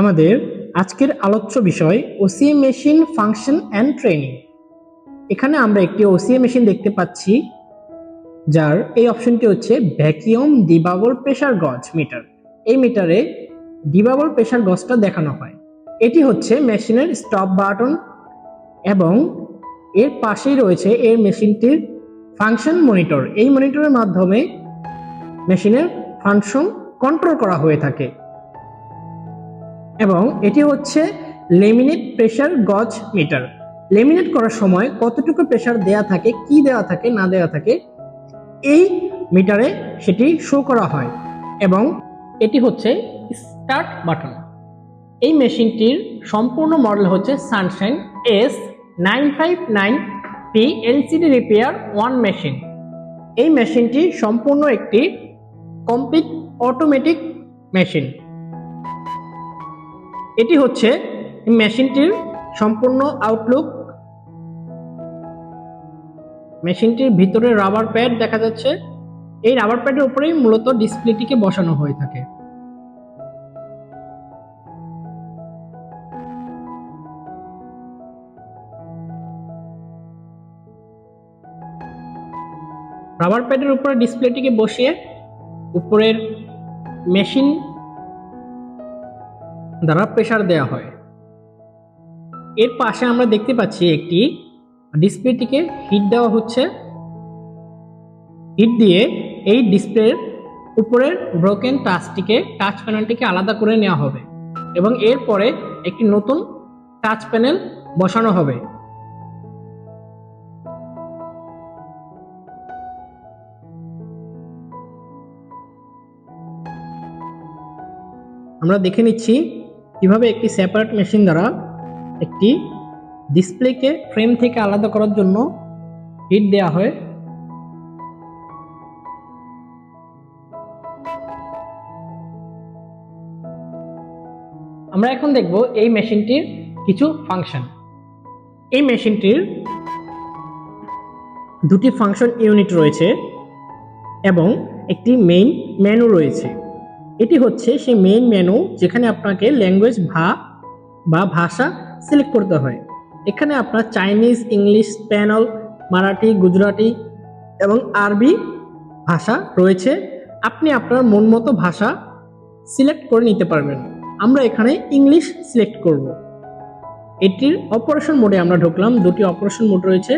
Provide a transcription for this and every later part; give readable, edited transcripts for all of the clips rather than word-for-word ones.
আমাদের আজকের আলোচ্য বিষয় OCA machine function and training. এখানে আমরা একটি ওসিএ মেশিন দেখতে পাচ্ছি, যার এই অপশনটি হচ্ছে ভ্যাকিউম ডিবাবল প্রেসার গজ মিটার। এই মিটারে ডিবাবল প্রেসার গজটা দেখানো হয়। এটি হচ্ছে মেশিনের স্টপ বাটন এবং এর পাশেই রয়েছে এই মেশিনটির ফাংশন মনিটর। এই মনিটরের মাধ্যমে মেশিনের ফাংশন কন্ট্রোল করা হয়ে থাকে। এবং এটি হচ্ছে লেমিনেট প্রেসার গজ মিটার। লেমিনেট করার সময় কতটুকু প্রেসার দেয়া থাকে, কি দেওয়া থাকে না দেওয়া থাকে, এই মিটারে সেটি শো করা হয়। এবং এটি হচ্ছে স্টার্ট বাটন। এই মেশিনটির সম্পূর্ণ মডেল হচ্ছে Sunshine S959P LCD repair 1 machine. এই মেশিনটি সম্পূর্ণ একটি কমপ্লিট অটোমেটিক মেশিন। এটি হচ্ছে মেশিনটির সম্পূর্ণ আউটলুক। মেশিনটির ভিতরে রাবার প্যাড দেখা যাচ্ছে। এই রাবার প্যাডের উপরেই মূলত ডিসপ্লেটিকে বসানো হয়ে থাকে। রাবার প্যাডের উপরে ডিসপ্লেটিকে বসিয়ে উপরের মেশিন দ্বারা প্রেসার দেওয়া হয়। এর পাশে আমরা দেখতে পাচ্ছি একটি ডিসপ্লেটিকে হিট দেওয়া হচ্ছে। হিট দিয়ে এই ডিসপ্লের উপরের ব্রোকেন টাচ প্যানেলটিকে আলাদা করে নেওয়া হবে এবং এরপরে একটি নতুন টাচ প্যানেল বসানো হবে। আমরা দেখে নিচ্ছি কিভাবে একটি সেপারেট মেশিন দ্বারা একটি ডিসপ্লেকে ফ্রেম থেকে আলাদা করার জন্য হিট দেওয়া হয়। আমরা এখন দেখব এই মেশিনটির কিছু ফাংশন। এই মেশিনটির দুটি ফাংশন ইউনিট রয়েছে এবং একটি মেইন মেনু রয়েছে। এটি হচ্ছে সেই মেইন মেনু যেখানে আপনাকে ল্যাঙ্গুয়েজ বা ভাষা সিলেক্ট করতে হয়। এখানে আপনার Chinese, English, Spanish, Marathi, Gujarati এবং আরবি ভাষা রয়েছে। আপনি আপনার মন মতো ভাষা সিলেক্ট করে নিতে পারবেন। আমরা এখানে ইংলিশ সিলেক্ট করব। এটির অপারেশন মোডে আমরা ঢুকলাম। দুটি অপারেশন মোড রয়েছে,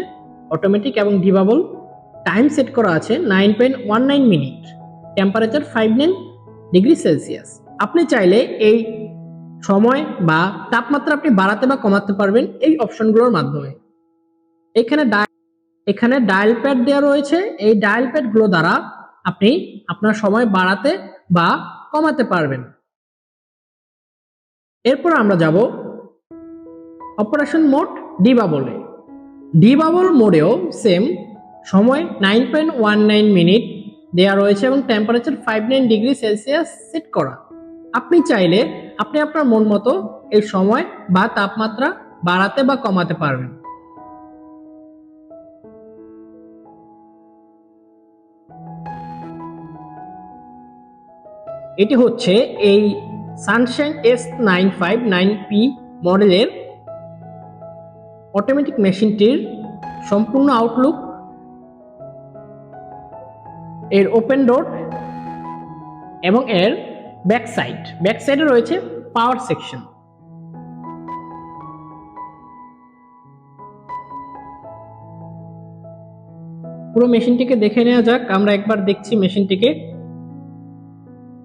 অটোমেটিক এবং ডিবাবল। টাইম সেট করা আছে 9.19 মিনিট, টেম্পারেচার 59 ডিগ্রি সেলসিয়াস। আপনি চাইলে এই সময় বা তাপমাত্রা আপনি বাড়াতে বা কমাতে পারবেন এই অপশনগুলোর মাধ্যমে। এখানে ডায়াল প্যাড দেওয়া রয়েছে। এই ডায়াল প্যাডগুলো দ্বারা আপনি আপনার সময় বাড়াতে বা কমাতে পারবেন। এরপর আমরা যাব অপারেশন মোড ডিবাবলে। ডিবাবল মোডেও সেম সময় 9.19 মিনিট দেওয়া রয়েছে এবং টেম্পারেচার 59 ডিগ্রি সেলসিয়াস সেট করা। আপনি চাইলে আপনি আপনার মন মতো এই সময় বা তাপমাত্রা বাড়াতে বা কমাতে পারবেন। এটি হচ্ছে এই সানশাইন S959P মডেলের অটোমেটিক মেশিনটির সম্পূর্ণ আউটলুক। এর ওপেন ডোর এবং এর ব্যাক সাইডে রয়েছে পাওয়ার সেকশন। পুরো মেশিনটিকে দেখে নেওয়া যাক। আমরা একবার দেখছি মেশিনটিকে।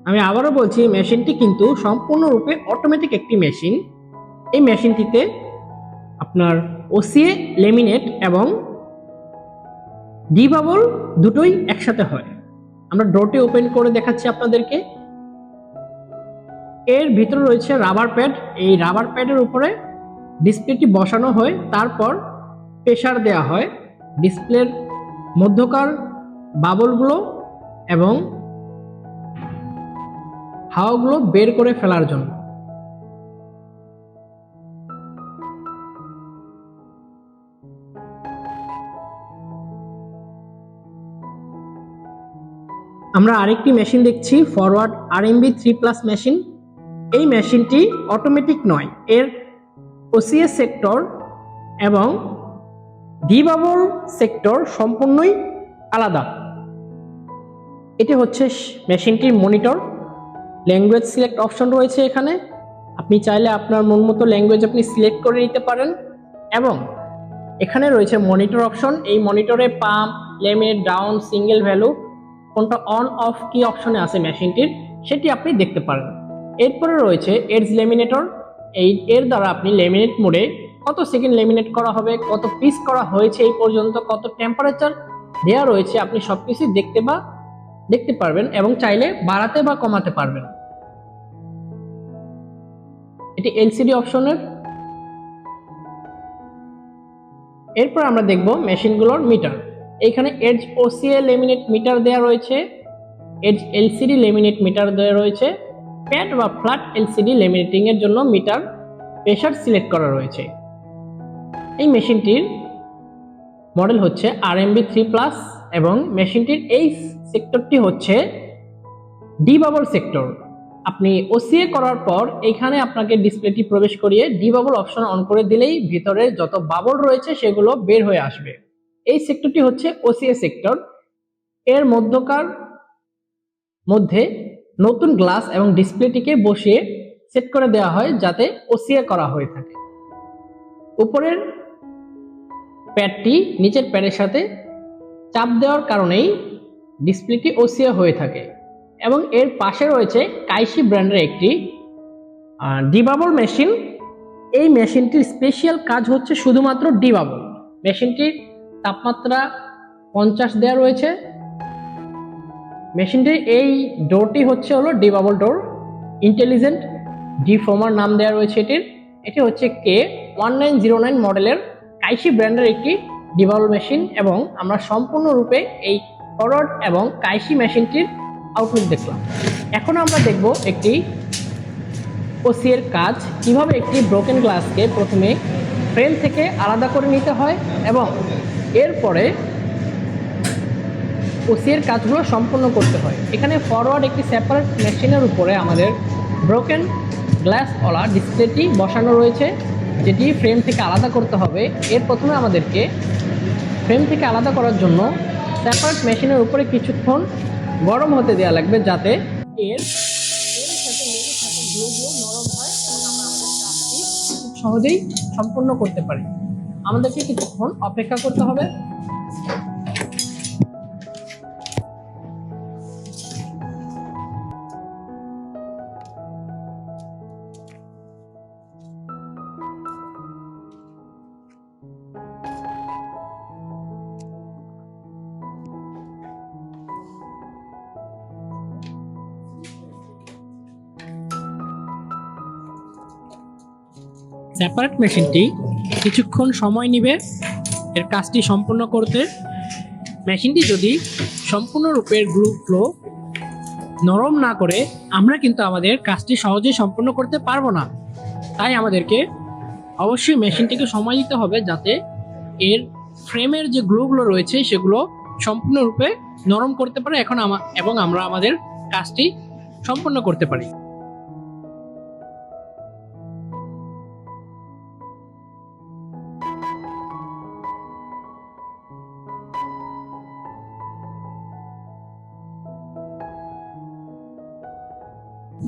আমি আবারও বলছি, মেশিনটি কিন্তু সম্পূর্ণরূপে অটোমেটিক একটি মেশিন। এই মেশিনটিতে আপনার ওসিএ, লেমিনেট এবং ডিবাবল দুটোই একসাথে হয়। আমরা ডোরটি ওপেন করে দেখাচ্ছি আপনাদেরকে। এর ভিতরে রয়েছে রাবার প্যাড। এই রাবার প্যাডের উপরে ডিসপ্লেটি বসানো হয়, তারপর প্রেসার দেওয়া হয় ডিসপ্লের মধ্যকার বাবলগুলো এবং হাওয়াগুলো বের করে ফেলার জন্য। আমরা আরেকটি মেশিন দেখছি, ফরওয়ার্ড RMB 3+ মেশিন। এই মেশিনটি অটোমেটিক নয়, এর ওসিএস সেক্টর এবং ডিবাবল সেক্টর সম্পূর্ণই আলাদা। এটি হচ্ছে মেশিনটির মনিটর। ল্যাঙ্গুয়েজ সিলেক্ট অপশন রয়েছে এখানে, আপনি চাইলে আপনার মন মতো ল্যাঙ্গুয়েজ আপনি সিলেক্ট করে নিতে পারেন। এবং এখানে রয়েছে মনিটর অপশন। এই মনিটরে pump, laminate, down, single value কোনটা অন অফ কি অপশনে আছে মেশিনটির সেটি আপনি দেখতে পারেন। এরপরে রয়েছে এডজ লেমিনেটর। এর দ্বারা আপনি লেমিনেট মোডে কত সেকেন্ড লেমিনেট করা হবে, কত পিস করা হয়েছে এই পর্যন্ত, কত টেম্পারেচার দেওয়া রয়েছে, আপনি সবকিছু দেখতে পারবেন এবং চাইলে বাড়াতে বা কমাতে পারবেন। এটি এলসিডি অপশনের। এরপর আমরা দেখব মেশিনগুলোর মিটার। এইখানে এডজ ওসিএ লেমিনেট মিটার দেওয়া রয়েছে, এডজ এলসিডি লেমিনেট মিটার দেওয়া রয়েছে, প্যাড বা ফ্ল্যাট এলসিডি লেমিনেটিং এর জন্য মিটার প্রেসার সিলেক্ট করা রয়েছে। এই মেশিনটির মডেল হচ্ছে RMB3+ এবং মেশিনটির এই সেক্টরটি হচ্ছে ডিবাবল সেক্টর। আপনি ওসিএ করার পর এখানে আপনাকে ডিসপ্লেটি প্রবেশ করিয়ে ডিবাবল অপশন অন করে দিলেই ভিতরে যত বাবল রয়েছে সেগুলো বের হয়ে আসবে। এই সেক্টরটি হচ্ছে ওসিএ সেক্টর। এর মধ্যে নতুন গ্লাস এবং ডিসপ্লেটিকে বসিয়ে সেট করে দেওয়া হয় যাতে ওসিএ করা হয়ে থাকে। উপরের প্যাডটি নিচের প্যাডের সাথে চাপ দেওয়ার কারণেই ডিসপ্লেটি ওসিএ হয়ে থাকে। এবং এর পাশে রয়েছে কাইশি ব্র্যান্ডের একটি ডিবাবল মেশিন। এই মেশিনটির স্পেশাল কাজ হচ্ছে শুধুমাত্র ডিবাবল। মেশিনটির তাপমাত্রা 50 দেওয়া রয়েছে। মেশিনটির এই ডোরটি হচ্ছে ডিবাবল ডোর। ইন্টেলিজেন্ট ডিফর্মার নাম দেওয়া রয়েছে এটি হচ্ছে K1909 মডেলের কাইশি ব্র্যান্ডের একটি ডিবাবল মেশিন। এবং আমরা সম্পূর্ণরূপে এই ফরওয়ার্ড এবং কাইশি মেশিনটির আউটলুক দেখলাম। এখন আমরা দেখব একটি ওসিএর কাজ, কিভাবে একটি ব্রোকেন গ্লাসকে প্রথমে ফ্রেম থেকে আলাদা করে নিতে হয় এবং এরপরে ওসিএর কাজগুলো সম্পূর্ণ করতে হয়। এখানে ফরওয়ার্ড একটি সেপারেট মেশিনের উপরে আমাদের ব্রোকেন গ্লাসওয়ালা ডিসপ্লেটি বসানো রয়েছে, যেটি ফ্রেম থেকে আলাদা করতে হবে। এর প্রথমে আমাদেরকে ফ্রেম থেকে আলাদা করার জন্য সেপারেট মেশিনের উপরে কিছুক্ষণ গরম হতে দেওয়া লাগবে যাতে এর সাথে লেগে থাকা গ্লুগুলো নরম হয় এবং আমরা আমাদের কাজটি খুব সহজেই সম্পূর্ণ করতে পারি। আমাদেরকে কিছুক্ষণ অপেক্ষা করতে হবে। সেপারেট মেশিনটি কিছুক্ষণ সময় নেবে এর কাজটি সম্পূর্ণ করতে। মেশিনটি যদি সম্পূর্ণরূপে গ্লু ফ্লো নরম না করে আমরা কিন্তু আমাদের কাজটি সহজেই সম্পূর্ণ করতে পারবো না। তাই আমাদেরকে অবশ্যই মেশিনটিকে সময় দিতে হবে যাতে এর ফ্রেমের যে গ্লুগুলো রয়েছে সেগুলো সম্পূর্ণরূপে নরম করতে পারে এবং আমরা আমাদের কাজটি সম্পূর্ণ করতে পারি।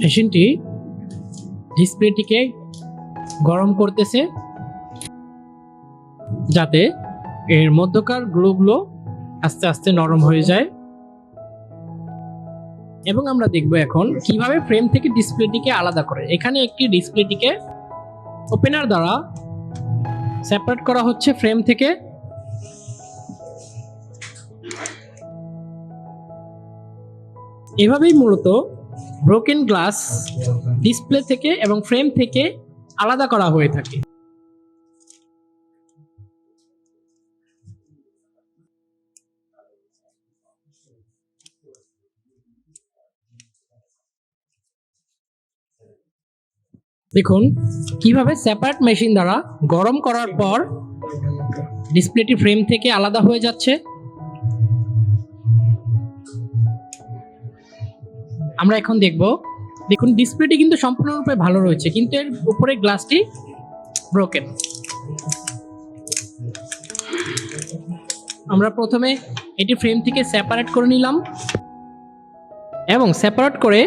মেশিনটি ডিসপ্লেটিকে গরম করতেছে যাতে এর মধ্যকার গ্লুগুলো আস্তে আস্তে নরম হয়ে যায়। এবং আমরা দেখব এখন কিভাবে ফ্রেম থেকে ডিসপ্লেটিকে আলাদা করে। এখানে একটি ডিসপ্লেটিকে ওপেনার দ্বারা সেপারেট করা হচ্ছে ফ্রেম থেকে। এভাবেই মূলত ব্রোকেন গ্লাস ডিসপ্লে থেকে এবং ফ্রেম থেকে আলাদা করা হয়ে থাকে। দেখুন কিভাবে সেপারেট মেশিন দ্বারা গরম করার পর ডিসপ্লেটি ফ্রেম থেকে আলাদা হয়ে যাচ্ছে। আমরা এখন দেখব দেখুন ডিসপ্লেটি কিন্তু সম্পূর্ণরূপে ভালো রয়েছে, কিন্তু এর উপরে গ্লাসটি ব্রোকেন। আমরা প্রথমে এটি ফ্রেম থেকে সেপারেট করে নিলাম এবং সেপারেট করে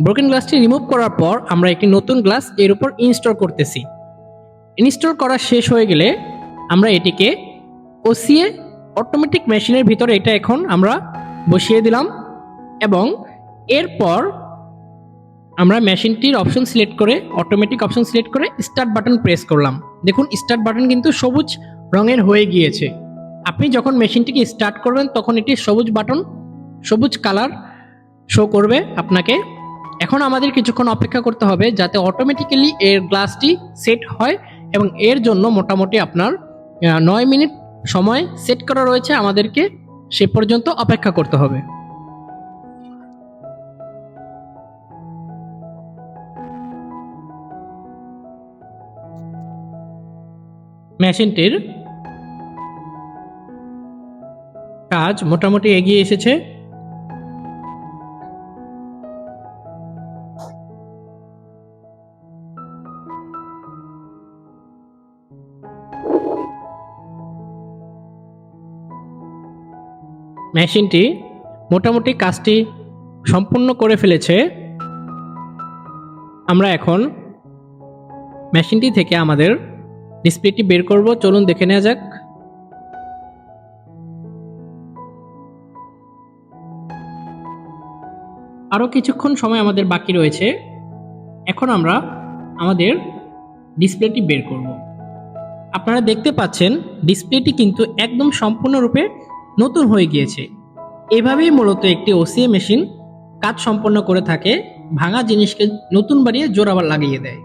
ব্রোকেন গ্লাসটি রিমুভ করার পর আমরা একটি নতুন গ্লাস এর উপর ইনস্টল করতেছি। ইনস্টল করা শেষ হয়ে গেলে আমরা এটিকে ওসিএ অটোমেটিক মেশিনের ভিতরে এটা এখন আমরা বসিয়ে দিলাম এবং এরপর আমরা মেশিনটির অপশন সিলেক্ট করে অটোমেটিক অপশন সিলেক্ট করে স্টার্ট বাটন প্রেস করলাম। দেখুন স্টার্ট বাটন কিন্তু সবুজ রঙের হয়ে গিয়েছে। আপনি যখন মেশিনটিকে স্টার্ট করবেন তখন এটি সবুজ বাটন, সবুজ কালার শো করবে আপনাকে। এখন আমাদের কিছুক্ষণ অপেক্ষা করতে হবে যাতে অটোমেটিক্যালি এর গ্লাসটি সেট হয় এবং এর জন্য মোটামুটি আপনার 9 মিনিট সময় সেট করা রয়েছে, আমাদেরকে সে পর্যন্ত অপেক্ষা করতে হবে। মেশিনটির কাজ মোটামুটি এগিয়ে এসেছে। মেশিনটি মোটামুটি কাজটি সম্পূর্ণ করে ফেলেছে। আমরা এখন মেশিনটি থেকে আমাদের ডিসপ্লেটি বের করব, চলুন দেখে নেওয়া যাক। আরও কিছুক্ষণ সময় আমাদের বাকি রয়েছে। এখন আমরা আমাদের ডিসপ্লেটি বের করব। আপনারা দেখতে পাচ্ছেন ডিসপ্লেটি কিন্তু একদম সম্পূর্ণরূপে নতুন হয়ে গিয়েছে। এভাবেই মূলত একটি ওসিএ মেশিন কাজ সম্পন্ন করে থাকে, ভাঙা জিনিসকে নতুন বানিয়ে জোড়া লাগিয়ে দেয়।